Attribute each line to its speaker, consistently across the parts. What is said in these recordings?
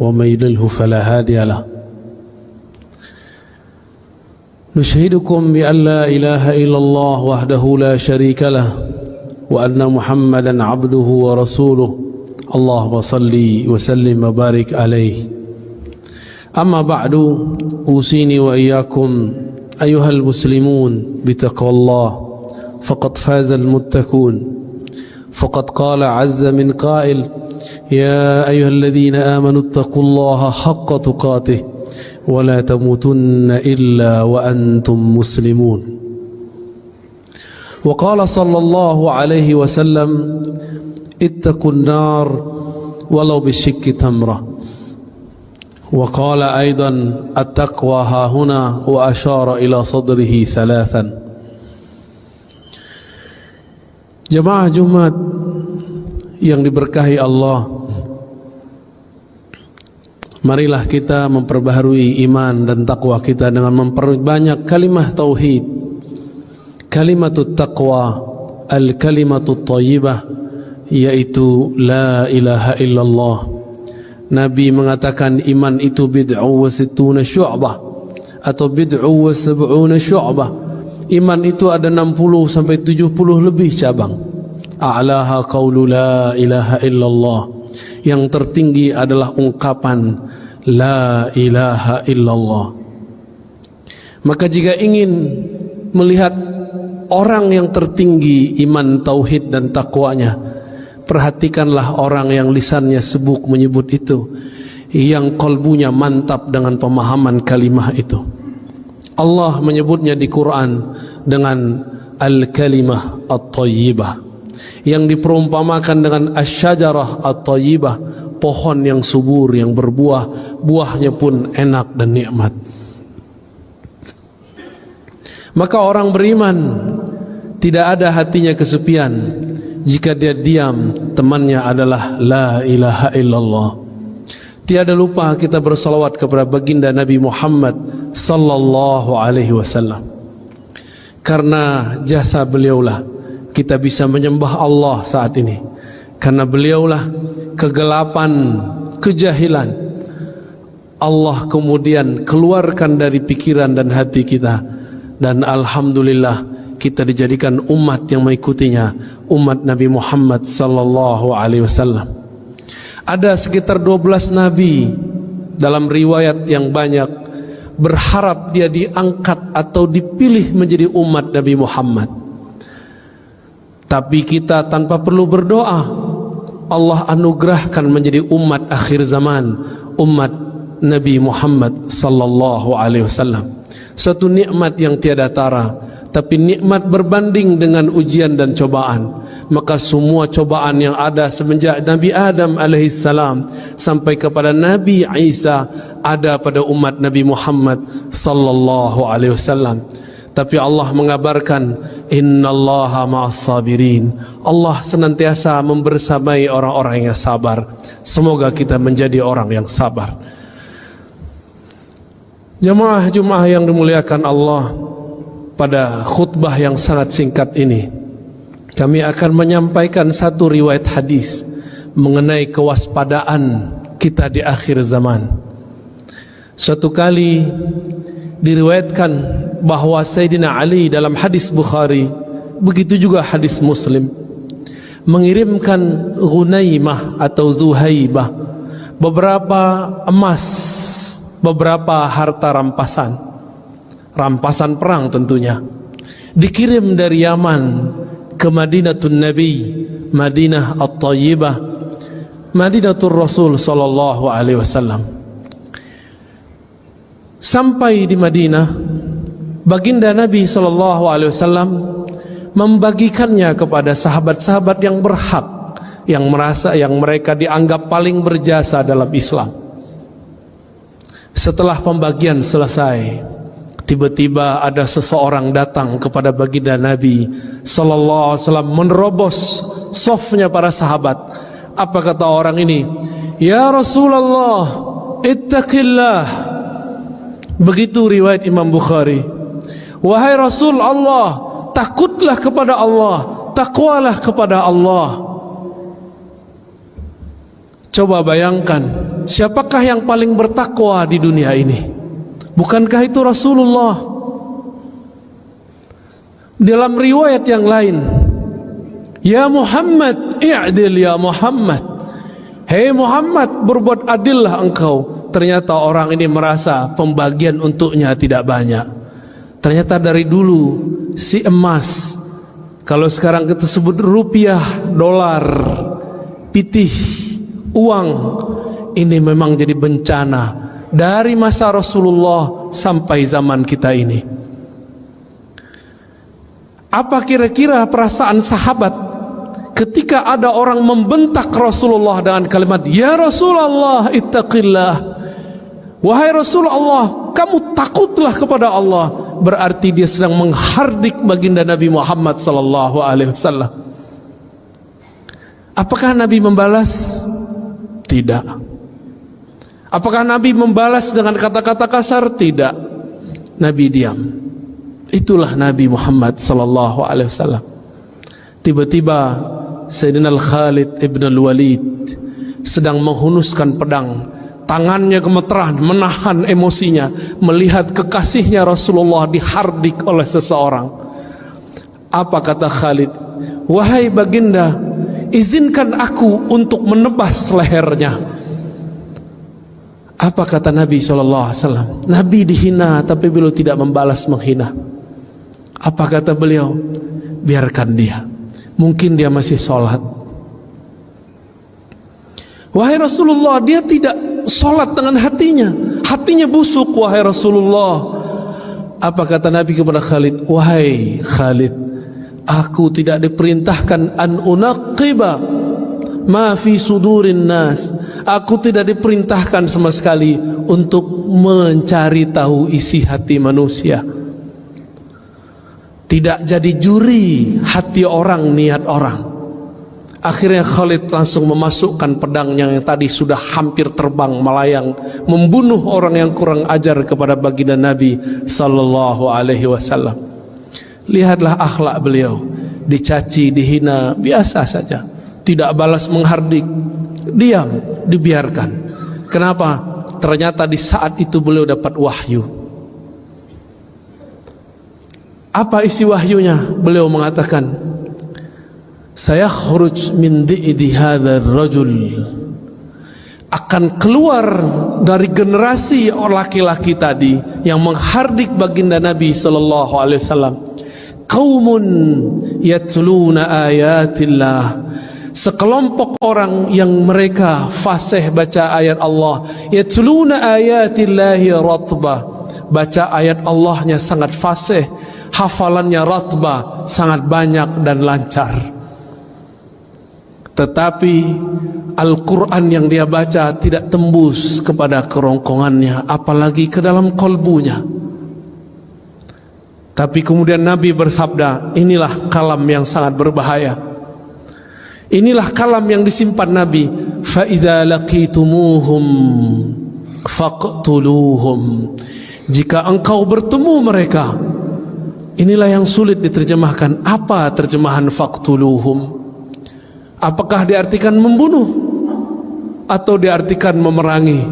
Speaker 1: ومن يضلل فلا هادي له. نشهدكم بأن لا إله إلا الله وحده لا شريك له وأن محمدا عبده ورسوله اللهم صل وسلم وبارك عليه. أما بعد أوصيني وإياكم أيها المسلمون بتقوى الله فقد فاز المتقون. فقد قال عز من قائل يا أيها الذين آمنوا اتقوا الله حق تقاته ولا تموتن إلا وأنتم مسلمون. وقال صلى الله عليه وسلم اتقوا النار ولو بشق تمرة. وقال أيضا التقوى ها هنا وأشار إلى صدره ثلاثا. Jemaah Jumat yang diberkahi Allah, marilah kita memperbaharui iman dan takwa kita dengan memperbanyak kalimah tauhid, kalimatut taqwa, al-kalimatut thayyibah, yaitu la ilaha illallah. Nabi mengatakan iman itu bid'u wa sittuna syu'bah atau bid'u wa sab'una syu'bah. Iman itu ada 60 sampai 70 lebih cabang. A'laha qaulu la ilaha illallah. Yang tertinggi adalah ungkapan la ilaha illallah. Maka jika ingin melihat orang yang tertinggi iman, tauhid dan takwanya, perhatikanlah orang yang lisannya sebuk menyebut itu, yang kalbunya mantap dengan pemahaman kalimah itu. Allah menyebutnya di Quran dengan al-kalimah at-thayyibah, yang diperumpamakan dengan asy-syajarah at-thayyibah, pohon yang subur yang berbuah, buahnya pun enak dan nikmat. Maka orang beriman tidak ada hatinya kesepian jika dia diam temannya adalah la ilaha illallah. Tiada lupa kita bersalawat kepada baginda Nabi Muhammad sallallahu alaihi wasallam. Karena jasa beliaulah kita bisa menyembah Allah saat ini. Karena beliaulah kegelapan, kejahilan Allah kemudian keluarkan dari pikiran dan hati kita, dan alhamdulillah kita dijadikan umat yang mengikutinya, umat Nabi Muhammad sallallahu alaihi wasallam. Ada sekitar 12 nabi dalam riwayat yang banyak berharap dia diangkat atau dipilih menjadi umat Nabi Muhammad. Tapi kita tanpa perlu berdoa, Allah anugerahkan menjadi umat akhir zaman, umat Nabi Muhammad sallallahu alaihi wasallam. Suatu nikmat yang tiada tara, tapi nikmat berbanding dengan ujian dan cobaan. Maka semua cobaan yang ada semenjak Nabi Adam alaihissalam sampai kepada Nabi Isa ada pada umat Nabi Muhammad sallallahu alaihi wasallam. Tapi Allah mengabarkan innallaha ma'as sabirin. Allah senantiasa membersamai orang-orang yang sabar. Semoga kita menjadi orang yang sabar. Jemaah Jumat yang dimuliakan Allah, pada khutbah yang sangat singkat ini kami akan menyampaikan satu riwayat hadis mengenai kewaspadaan kita di akhir zaman. Suatu kali diriwayatkan bahwa Sayyidina Ali dalam hadis Bukhari, begitu juga hadis Muslim, mengirimkan Ghunaimah atau Zuhaibah beberapa emas, beberapa harta rampasan, rampasan perang tentunya, dikirim dari Yaman ke Madinatun Nabi, Madinah At-Tayyibah, Madinatul Rasul sallallahu alaihi wasallam. Sampai di Madinah, baginda Nabi sallallahu alaihi wasallam membagikannya kepada sahabat-sahabat yang berhak, yang merasa yang mereka dianggap paling berjasa dalam Islam. Setelah pembagian selesai, tiba-tiba ada seseorang datang kepada baginda Nabi sallallahu alaihi wasallam, menerobos safnya para sahabat. Apa kata orang ini? Ya Rasulullah, ittaqillah. Begitu riwayat Imam Bukhari. Wahai Rasul Allah, takutlah kepada Allah, takwalah kepada Allah. Coba bayangkan, siapakah yang paling bertakwa di dunia ini? Bukankah itu Rasulullah? Dalam riwayat yang lain, ya Muhammad, i'dil ya Muhammad. Hei Muhammad, berbuat adillah engkau. Ternyata orang ini merasa pembagian untuknya tidak banyak. Ternyata dari dulu si emas, kalau sekarang kita sebut rupiah, dolar, pitih, uang, ini memang jadi bencana dari masa Rasulullah sampai zaman kita ini. Apa kira-kira perasaan sahabat ketika ada orang membentak Rasulullah dengan kalimat, ya Rasulullah ittaqillah, wahai Rasulullah kamu takutlah kepada Allah. Berarti dia sedang menghardik baginda Nabi Muhammad sallallahu alaihi wasallam. Apakah Nabi membalas? Tidak. Apakah Nabi membalas dengan kata-kata kasar? Tidak. Nabi diam. Itulah Nabi Muhammad sallallahu alaihi wasallam. Tiba-tiba Sayyidina Khalid ibn al-Walid sedang menghunuskan pedang. Tangannya gemeteran, menahan emosinya melihat kekasihnya Rasulullah dihardik oleh seseorang. Apa kata Khalid? Wahai baginda, izinkan aku untuk menebas lehernya. Apa kata Nabi SAW? Nabi dihina tapi beliau tidak membalas menghina. Apa kata beliau? Biarkan dia, mungkin dia masih sholat. Wahai Rasulullah, dia tidak sholat dengan hatinya. Hatinya busuk, wahai Rasulullah. Apa kata Nabi kepada Khalid? Wahai Khalid, aku tidak diperintahkan an unaqiba ma fi sudurin nas. Aku tidak diperintahkan sama sekali untuk mencari tahu isi hati manusia. Tidak jadi juri hati orang, niat orang. Akhirnya Khalid langsung memasukkan pedangnya yang tadi sudah hampir terbang melayang, membunuh orang yang kurang ajar kepada baginda Nabi sallallahu alaihi wasallam. Lihatlah akhlak beliau, dicaci, dihina, biasa saja, tidak balas menghardik, diam, dibiarkan. Kenapa? Ternyata di saat itu beliau dapat wahyu. Apa isi wahyunya? Beliau mengatakan, saya khuruj min di'di hadzal rajul, akan keluar dari generasi laki-laki tadi yang menghardik baginda Nabi sallallahu alaihi wasallam, qaumun yatluna ayatillah, sekelompok orang yang mereka fasih baca ayat Allah, yatluna ayatillahi ratbah, baca ayat Allahnya sangat fasih, hafalannya ratbah, sangat banyak dan lancar. Tetapi Al-Quran yang dia baca tidak tembus kepada kerongkongannya, apalagi ke dalam kolbunya. Tapi kemudian Nabi bersabda, inilah kalam yang sangat berbahaya. Inilah kalam yang disimpan Nabi. فَإِذَا لَقِيتُمُوهُمْ فَاقْتُلُوهُمْ. Jika engkau bertemu mereka, inilah yang sulit diterjemahkan. Apa terjemahan faqtuluhum? Apakah diartikan membunuh atau diartikan memerangi?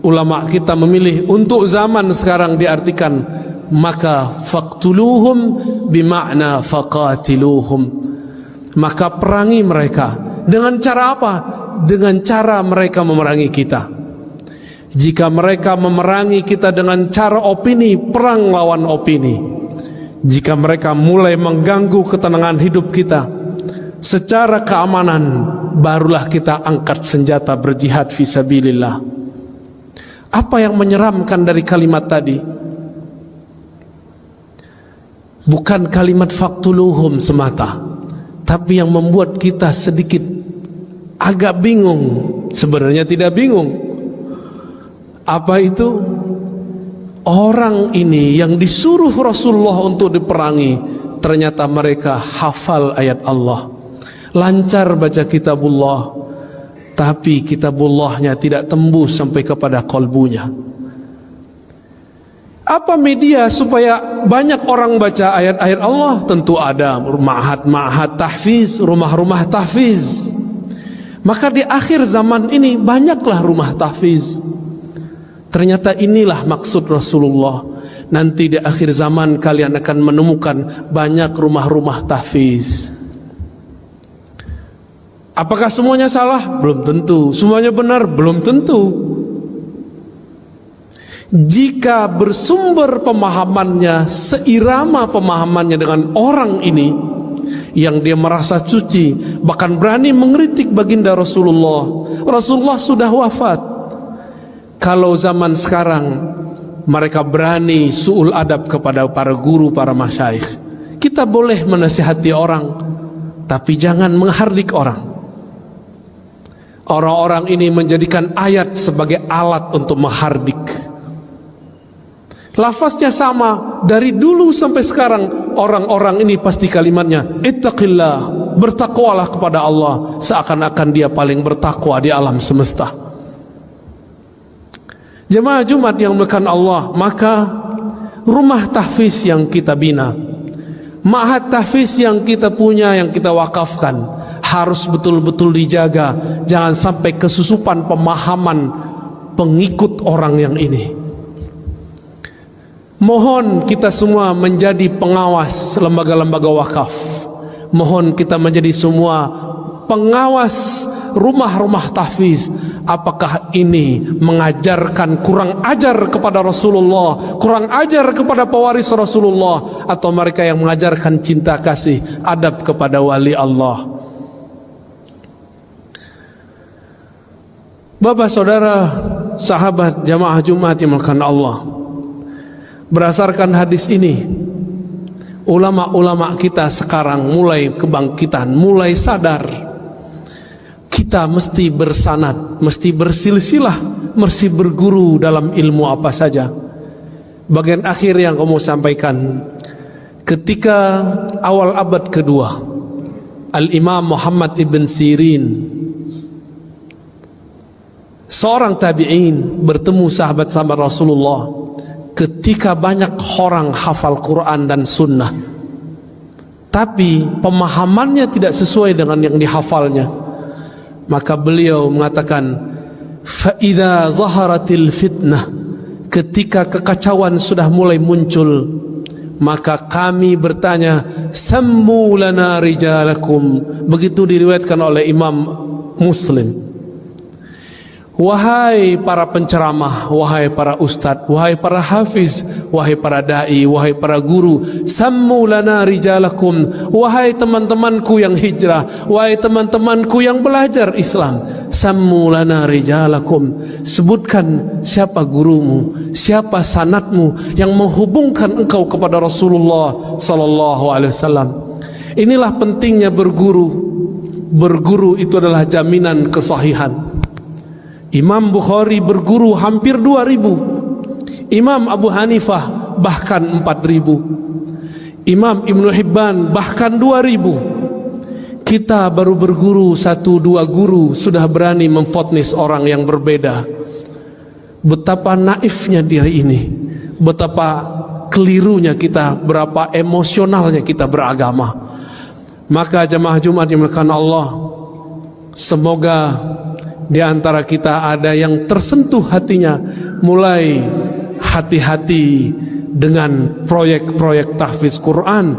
Speaker 1: Ulama kita memilih untuk zaman sekarang diartikan, maka faqtuluhum bimakna faqatiluhum, maka perangi mereka. Dengan cara apa? Dengan cara mereka memerangi kita. Jika mereka memerangi kita dengan cara opini, perang lawan opini. Jika mereka mulai mengganggu ketenangan hidup kita secara keamanan, barulah kita angkat senjata berjihad fisabilillah. Apa yang menyeramkan dari kalimat tadi? Bukan kalimat faqtuluhum semata, tapi yang membuat kita sedikit agak bingung. Sebenarnya tidak bingung. Apa itu? Orang ini yang disuruh Rasulullah untuk diperangi, ternyata mereka hafal ayat Allah, lancar baca kitabullah, tapi kitabullahnya tidak tembus sampai kepada kolbunya. Apa media supaya banyak orang baca ayat-ayat Allah? Tentu ada ma'had tahfiz, rumah-rumah tahfiz. Maka di akhir zaman ini banyaklah rumah tahfiz. Ternyata inilah maksud Rasulullah. Nanti di akhir zaman kalian akan menemukan banyak rumah-rumah tahfiz. Apakah semuanya salah? Belum tentu. Semuanya benar? Belum tentu. Jika bersumber pemahamannya, seirama pemahamannya dengan orang ini yang dia merasa suci, bahkan berani mengkritik baginda Rasulullah. Rasulullah sudah wafat. Kalau zaman sekarang mereka berani su'ul adab kepada para guru, para masyayikh, kita boleh menasihati orang, tapi jangan menghardik orang. Orang-orang ini menjadikan ayat sebagai alat untuk menghardik. Lafaznya sama dari dulu sampai sekarang. Orang-orang ini pasti kalimatnya ittaqillah, bertakwalah kepada Allah, seakan-akan dia paling bertakwa di alam semesta. Jemaah Jumat yang dimuliakan Allah, maka rumah tahfiz yang kita bina, ma'had tahfiz yang kita punya, yang kita wakafkan, harus betul-betul dijaga. Jangan sampai kesusupan pemahaman pengikut orang yang ini. Mohon kita semua menjadi pengawas lembaga-lembaga wakaf. Mohon kita menjadi semua pengawas rumah-rumah tahfiz. Apakah ini mengajarkan kurang ajar kepada Rasulullah, kurang ajar kepada pewaris Rasulullah, atau mereka yang mengajarkan cinta kasih, adab kepada wali Allah? Bapak, saudara, sahabat jamaah Jumat yang dimuliakan Allah, berdasarkan hadis ini, ulama-ulama kita sekarang mulai kebangkitan, mulai sadar. Kita mesti bersanad, mesti bersilsilah, mesti berguru dalam ilmu apa saja. Bagian akhir yang kamu sampaikan, ketika awal abad kedua, Al-Imam Muhammad ibn Sirin, seorang tabi'in, bertemu sahabat-sahabat Rasulullah. Ketika banyak orang hafal Quran dan sunnah, tapi pemahamannya tidak sesuai dengan yang dihafalnya, maka beliau mengatakan, فَإِذَا ظَهَرَتِ الْفِتْنَةِ, ketika kekacauan sudah mulai muncul, maka kami bertanya, سَمُّوا لَنَا رِجَالَكُمْ, begitu diriwayatkan oleh Imam Muslim. Wahai para penceramah, wahai para ustadz, wahai para hafiz, wahai para da'i, wahai para guru, sammu lana rijalakum, wahai teman-temanku yang hijrah, wahai teman-temanku yang belajar Islam, sammu lana rijalakum, sebutkan siapa gurumu, siapa sanadmu yang menghubungkan engkau kepada Rasulullah sallallahu alaihi wasallam. Inilah pentingnya berguru. Berguru itu adalah jaminan kesahihan. Imam Bukhari berguru hampir 2000, Imam Abu Hanifah bahkan 4000, Imam Ibnu Hibban bahkan 2000. Kita baru berguru 1-2 guru sudah berani memfotnis orang yang berbeda. Betapa naifnya diri ini, betapa kelirunya kita, berapa emosionalnya kita beragama. Maka jemaah Jumat yang dimuliakan Allah, semoga di antara kita ada yang tersentuh hatinya, mulai hati-hati dengan proyek-proyek tahfiz Quran.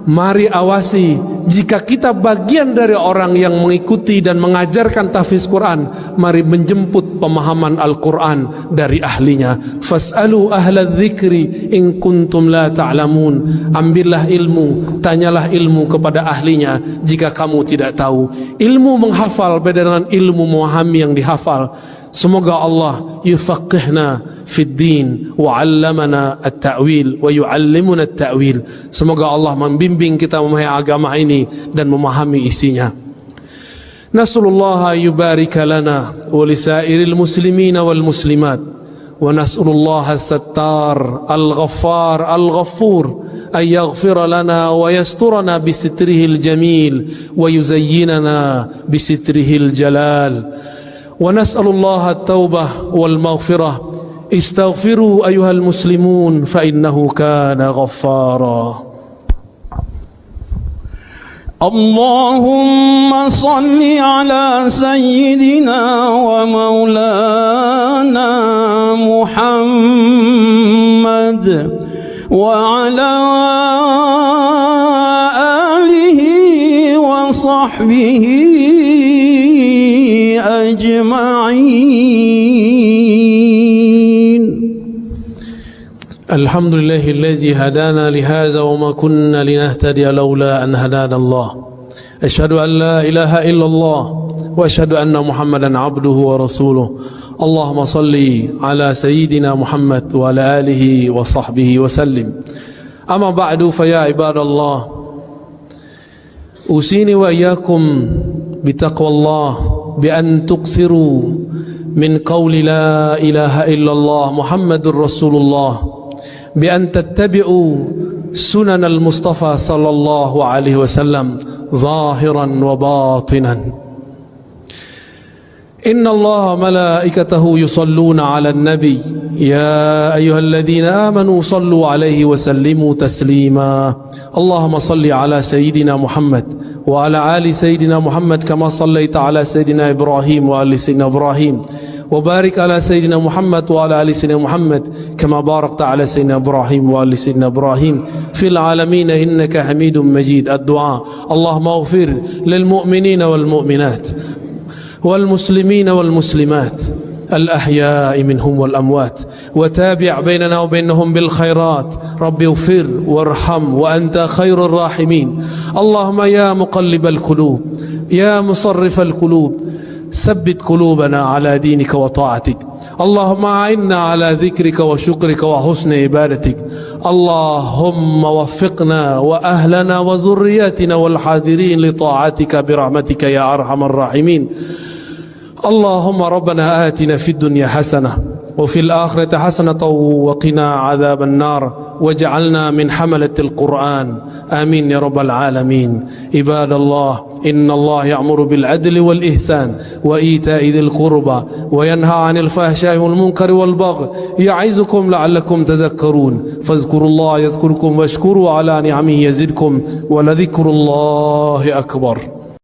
Speaker 1: Mari awasi, jika kita bagian dari orang yang mengikuti dan mengajarkan tahfiz Quran, mari menjemput pemahaman Al-Quran dari ahlinya. Fas'alu ahla dzikri in kuntum la ta'lamun. Ambillah ilmu, tanyalah ilmu kepada ahlinya jika kamu tidak tahu. Ilmu menghafal beda dengan ilmu memahami yang dihafal. Semoga Allah yufaqihna fid din wa 'allamana at-ta'wil wa yu'allimuna at-ta'wil. Semoga Allah membimbing kita memahami agama ini dan memahami isinya. Nasallallahu yubarika lana wa lisairil muslimina wal muslimat, wa nasallallahu as-sattar al-ghaffar al-ghafur ay yaghfira lana wa yasturana bi sitrihil jamil wa yuzayyinana bi sitrihil jalal. ونسأل الله التوبة والمغفرة استغفروا أيها المسلمون فإنه كان غفارا
Speaker 2: اللهم صل على سيدنا ومولانا محمد وعلى آله وصحبه أجمعين.
Speaker 1: الحمد لله الذي هدانا لهذا وما كنا لنهتدي لولا أن هدانا الله. أشهد أن لا إله إلا الله وأشهد أن محمدا عبده ورسوله. اللهم صل على سيدنا محمد وعلى آله وصحبه وسلم. أما بعد فيا عباد الله، أوصيني وإياكم بتقوى الله بأن تكثروا من قول لا إله إلا الله محمد رسول الله، بأن تتبعوا سنن المصطفى صلى الله عليه وسلم ظاهرا وباطنا. إن الله ملائكته يصلون على النبي يا أيها الذين آمنوا صلوا عليه وسلموا تسليما. اللهم صل على سيدنا محمد وعلى آل سيدنا محمد كما صليت على سيدنا إبراهيم وآل سيدنا إبراهيم، وبارك على سيدنا محمد وعلى آل سيدنا محمد كما باركت على سيدنا إبراهيم وآل سيدنا إبراهيم في العالمين إنك حميد مجيد. الدعاء: اللهم اغفر للمؤمنين والمؤمنات والمسلمين والمسلمات الأحياء منهم والأموات، وتابع بيننا وبينهم بالخيرات. رب اغفر وارحم وأنت خير الراحمين. اللهم يا مقلب القلوب يا مصرف القلوب ثبت قلوبنا على دينك وطاعتك. اللهم أعنا على ذكرك وشكرك وحسن عبادتك. اللهم وفقنا وأهلنا وذرياتنا والحاضرين لطاعتك برحمتك يا أرحم الراحمين. اللهم ربنا آتنا في الدنيا حسنة وفي الآخرة حسنة وقنا عذاب النار، واجعلنا من حملة القرآن. آمين يا رب العالمين. عباد الله، إن الله يأمر بالعدل والإحسان وإيتاء ذي القربى وينهى عن الفحشاء والمنكر والبغي يعظكم لعلكم تذكرون. فاذكروا الله يذكركم واشكروا على نعمه يزدكم ولذكر الله أكبر.